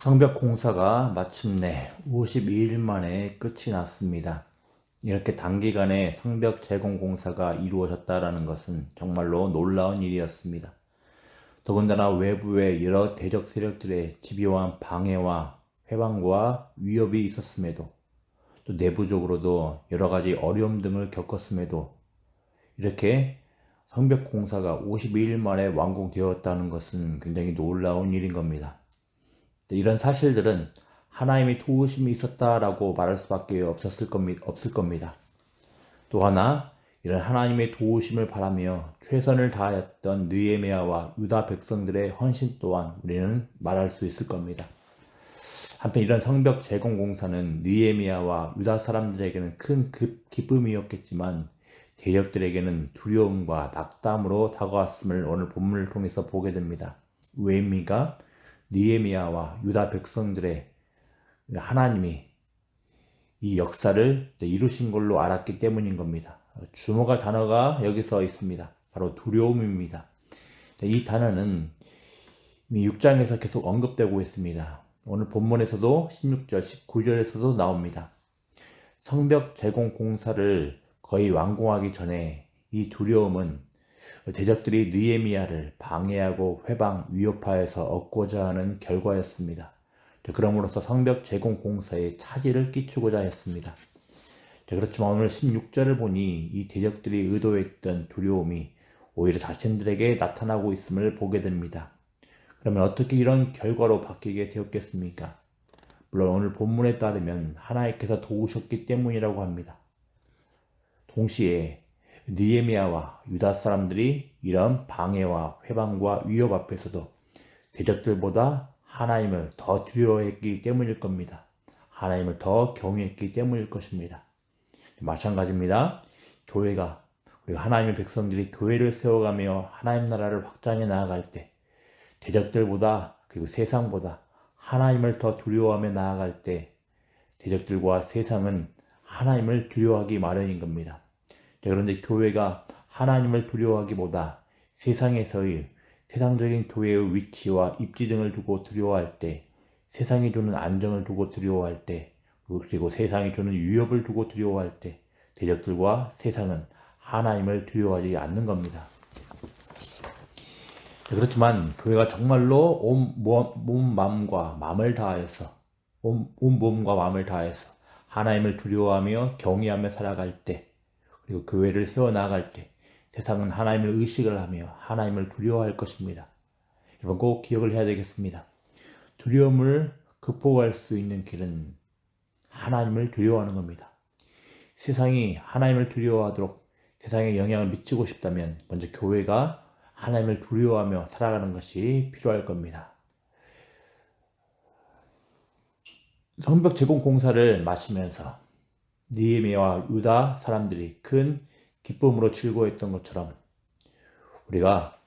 성벽 공사가 마침내 52일 만에 끝이 났습니다. 이렇게 단기간에 성벽 재건 공사가 이루어졌다는 것은 정말로 놀라운 일이었습니다. 더군다나 외부의 여러 대적 세력들의 집요한 방해와 회방과 위협이 있었음에도, 또 내부적으로도 여러 가지 어려움 등을 겪었음에도 이렇게 성벽 공사가 52일 만에 완공되었다는 것은 굉장히 놀라운 일인 겁니다. 이런 사실들은 하나님의 도우심이 있었다라고 말할 수밖에 없을 겁니다. 또 하나, 이런 하나님의 도우심을 바라며 최선을 다하였던 느헤미야와 유다 백성들의 헌신 또한 우리는 말할 수 있을 겁니다. 한편 이런 성벽 재건 공사는 느헤미야와 유다 사람들에게는 큰 기쁨이었겠지만 대적들에게는 두려움과 낙담으로 다가왔음을 오늘 본문을 통해서 보게 됩니다. 왜입니까? 느헤미야와 유다 백성들의 하나님이 이 역사를 이루신 걸로 알았기 때문인 겁니다. 주목할 단어가 여기서 있습니다. 바로 두려움입니다. 이 단어는 6장에서 계속 언급되고 있습니다. 오늘 본문에서도 16절, 19절에서도 나옵니다. 성벽 재건 공사를 거의 완공하기 전에 이 두려움은 대적들이 느헤미야를 방해하고 회방, 위협하여서 얻고자 하는 결과였습니다. 그럼으로써 성벽 재건 공사에 차질을 끼치고자 했습니다. 그렇지만 오늘 16절을 보니 이 대적들이 의도했던 두려움이 오히려 자신들에게 나타나고 있음을 보게 됩니다. 그러면 어떻게 이런 결과로 바뀌게 되었겠습니까? 물론 오늘 본문에 따르면 하나님께서 도우셨기 때문이라고 합니다. 동시에 느헤미야와 유다 사람들이 이런 방해와 회방과 위협 앞에서도 대적들보다 하나님을 더 두려워했기 때문일 겁니다. 하나님을 더 경외했기 때문일 것입니다. 마찬가지입니다. 교회가, 우리가 하나님의 백성들이 교회를 세워가며 하나님 나라를 확장해 나아갈 때 대적들보다, 그리고 세상보다 하나님을 더 두려워하며 나아갈 때 대적들과 세상은 하나님을 두려워하기 마련인 겁니다. 그런데 교회가 하나님을 두려워하기보다 세상에서의 세상적인 교회의 위치와 입지 등을 두고 두려워할 때, 세상이 주는 안정을 두고 두려워할 때, 그리고 세상이 주는 위협을 두고 두려워할 때 대적들과 세상은 하나님을 두려워하지 않는 겁니다. 그렇지만 교회가 정말로 온 몸과 마음을 다해서 하나님을 두려워하며 경외하며 살아갈 때, 그리고 교회를 세워나갈 때 세상은 하나님을 의식을 하며 하나님을 두려워할 것입니다. 여러분 꼭 기억을 해야 되겠습니다. 두려움을 극복할 수 있는 길은 하나님을 두려워하는 겁니다. 세상이 하나님을 두려워하도록 세상에 영향을 미치고 싶다면 먼저 교회가 하나님을 두려워하며 살아가는 것이 필요할 겁니다. 성벽 재건 공사를 마치면서 느헤미야와 유다 사람들이 큰 기쁨으로 즐거워했던 것처럼 우리가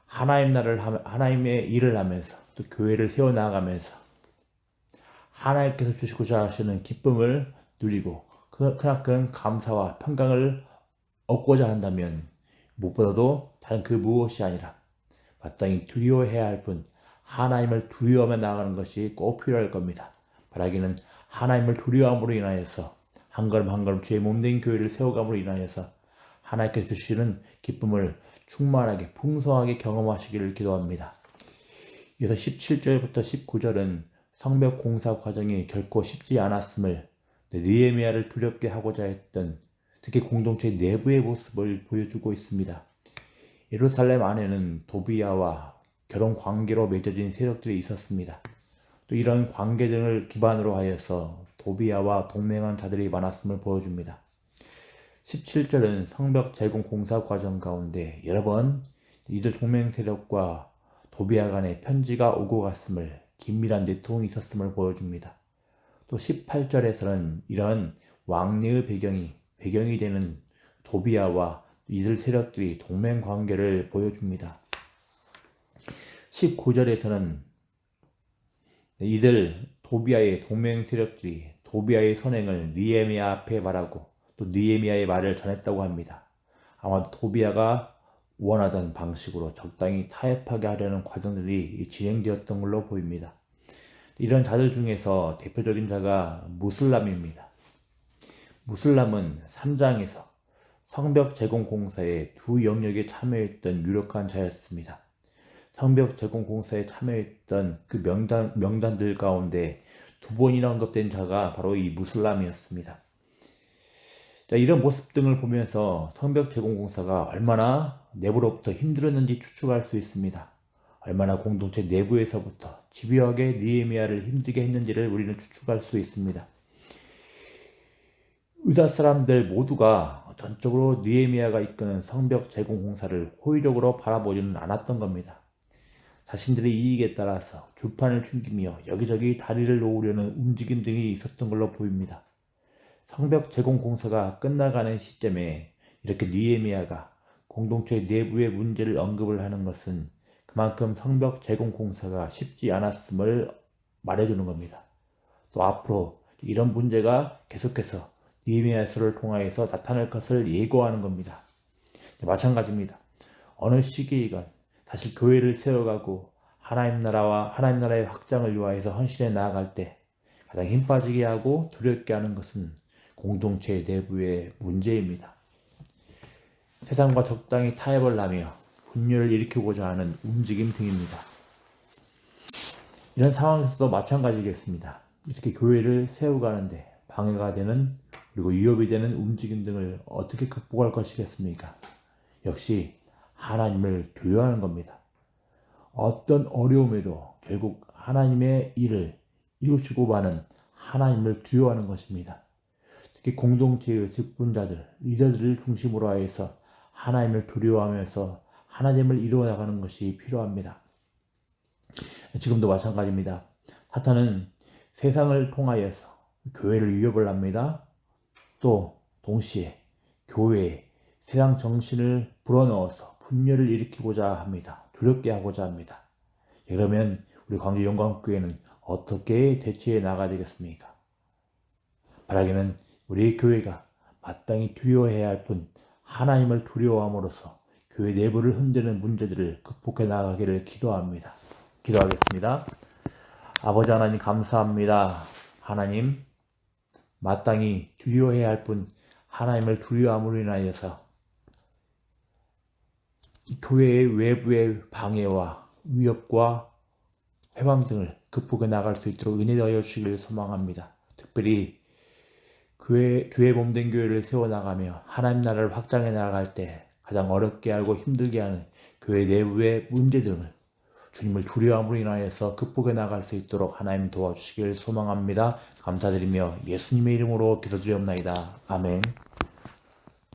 하나님의 일을 하면서 또 교회를 세워나가면서 하나님께서 주시고자 하시는 기쁨을 누리고 크나큰 감사와 평강을 얻고자 한다면 무엇보다도 다른 그 무엇이 아니라 마땅히 두려워해야 할 분 하나님을 두려워하며 나아가는 것이 꼭 필요할 겁니다. 바라기는 하나님을 두려워함으로 인하여서 한 걸음 한 걸음 주의 몸된 교회를 세워감으로 인하여서 하나님께서 주시는 기쁨을 충만하게 풍성하게 경험하시기를 기도합니다. 이어서 17절부터 19절은 성벽 공사 과정이 결코 쉽지 않았음을 느헤미야를 두렵게 하고자 했던 특히 공동체 내부의 모습을 보여주고 있습니다. 예루살렘 안에는 도비야와 결혼 관계로 맺어진 세력들이 있었습니다. 또 이런 관계 등을 기반으로 하여서 도비야와 동맹한 자들이 많았음을 보여줍니다. 17절은 성벽 재건 공사 과정 가운데 여러 번 이들 동맹 세력과 도비야 간의 편지가 오고 갔음을, 긴밀한 내통이 있었음을 보여줍니다. 또 18절에서는 이런 왕래의 배경이 되는 도비야와 이들 세력들이 동맹 관계를 보여줍니다. 19절에서는 이들 도비야의 동맹 세력들이 도비야의 선행을 느헤미야 앞에 말하고 또 느헤미야의 말을 전했다고 합니다. 아마 도비야가 원하던 방식으로 적당히 타협하게 하려는 과정들이 진행되었던 걸로 보입니다. 이런 자들 중에서 대표적인 자가 무슬람입니다. 무슬람은 3장에서 성벽 제공 공사의 두 영역에 참여했던 유력한 자였습니다. 성벽 제공 공사에 참여했던 그 명단들 가운데 두 번이나 언급된 자가 바로 이 무슬람이었습니다. 자, 이런 모습 등을 보면서 성벽 제공 공사가 얼마나 내부로부터 힘들었는지 추측할 수 있습니다. 얼마나 공동체 내부에서부터 집요하게 느헤미야를 힘들게 했는지를 우리는 추측할 수 있습니다. 유다 사람들 모두가 전적으로 느헤미야가 이끄는 성벽 제공 공사를 호의적으로 바라보지는 않았던 겁니다. 자신들의 이익에 따라서 주판을 숨기며 여기저기 다리를 놓으려는 움직임 등이 있었던 걸로 보입니다. 성벽 제공 공사가 끝나가는 시점에 이렇게 느헤미야가 공동체 내부의 문제를 언급을 하는 것은 그만큼 성벽 제공 공사가 쉽지 않았음을 말해주는 겁니다. 또 앞으로 이런 문제가 계속해서 느헤미야서를 통하여서 나타날 것을 예고하는 겁니다. 마찬가지입니다. 어느 시기이건 사실 교회를 세워가고 하나님 나라의 확장을 위하여서 헌신해 나아갈 때 가장 힘 빠지게 하고 두렵게 하는 것은 공동체 내부의 문제입니다. 세상과 적당히 타협을 하며 분열을 일으키고자 하는 움직임 등입니다. 이런 상황에서도 마찬가지겠습니다. 이렇게 교회를 세워가는데 방해가 되는 그리고 위협이 되는 움직임 등을 어떻게 극복할 것이겠습니까? 역시 하나님을 두려워하는 겁니다. 어떤 어려움에도 결국 하나님의 일을 이루시고 마는 하나님을 두려워하는 것입니다. 특히 공동체의 직분자들, 리더들을 중심으로 하여서 하나님을 두려워하면서 하나님을 이루어나가는 것이 필요합니다. 지금도 마찬가지입니다. 사탄은 세상을 통하여서 교회를 위협을 합니다. 또 동시에 교회에 세상 정신을 불어넣어서 분열을 일으키고자 합니다. 두렵게 하고자 합니다. 그러면 우리 광주 영광교회는 어떻게 대처해 나가야 되겠습니까? 바라기는 우리 교회가 마땅히 두려워해야 할 뿐 하나님을 두려워함으로써 교회 내부를 흔드는 문제들을 극복해 나가기를 기도합니다. 기도하겠습니다. 아버지 하나님 감사합니다. 하나님 마땅히 두려워해야 할 뿐 하나님을 두려워함으로 인하여서 교회의 외부의 방해와 위협과 회방 등을 극복해 나갈 수 있도록 은혜하여 주시기를 소망합니다. 특별히 교회 몸된 교회를 세워나가며 하나님 나라를 확장해 나갈 때 가장 어렵게 알고 힘들게 하는 교회 내부의 문제 등을 주님을 두려움으로 인하여서 극복해 나갈 수 있도록 하나님 도와주시기를 소망합니다. 감사드리며 예수님의 이름으로 기도드리옵나이다. 아멘.